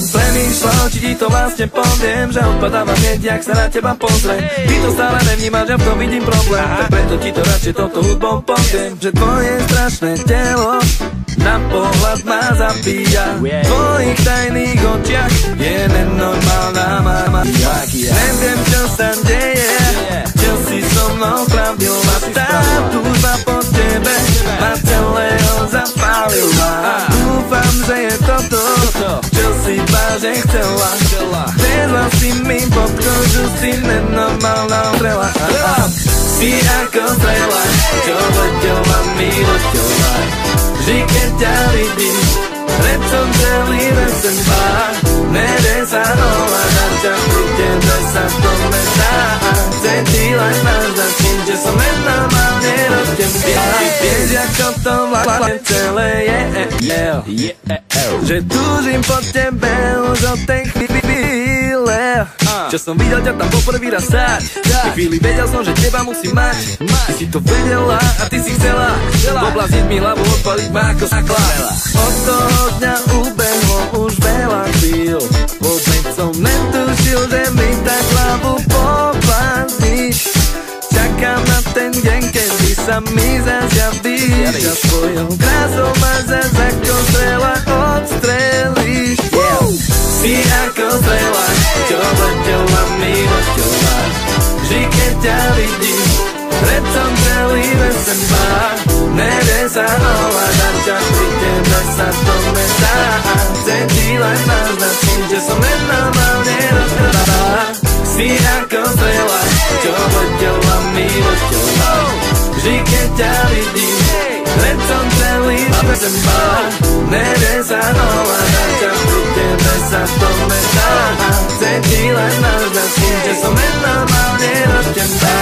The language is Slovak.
Premýšľal, či ti to vlastne poviem, že odpadávam hneď, jak sa na teba pozriem. Ty to stále nevnímaš, ja v tom vidím problém, tak preto ti to radšej toto hudbou poviem. Že tvoje strašné telo na pohľad ma zabíja. V tvojich tajných očiach je nenormálna mama. Neviem, čo sa deje, čo si so mnou spravil. Ma tá túžba po tebe ma celého zapálila. Dúfam, že je toto, čo si vážne chcela. Vezla si mi pod kožu, si nenormálna strela. Si ako strela, čo leďová mi leďová. Vždy keď ťa vidím, hned som celý bez seba. Nedej sa ovládať, ťa pri tebe sa to nedá. Chcem ti len naznačiť, že som nenormálne roztembia. Vieš, ako to vlastne celé je, že túžim po tebe už od tej chvíle, čo som videl ťa tam poprvý raz stáť. V tej chvíli vedel som, že teba musím mať. Ty si to vedela a ty si chcela oblaziť mi hlavu, odpaliť ma ako sakla. Od toho dňa ubehlo už veľa chvíľ, vôbec som netušil, že mi tak hlavu poblázniš. Čakám na ten deň, kedy sa mi zas javíš a svojou krásou ma zas ako strela odstrelíš. Si ako strela, čo leďová mi leďová. Vždy keď ťa vidím, hned som celý bez seba. Nedej sa ovládať, ťa pri tebe sa to nedá. Chcem ti len naznačiť, že som nenormálne roztrvá. Si ako strela, čo leďová mi leďová. Vždy keď ťa vidím, hned som celý bez seba. Nedej sa ovládať, ťa pri tebe sa to nedá. Chcem ti len naznačiť, že som nenormálne roztrvá.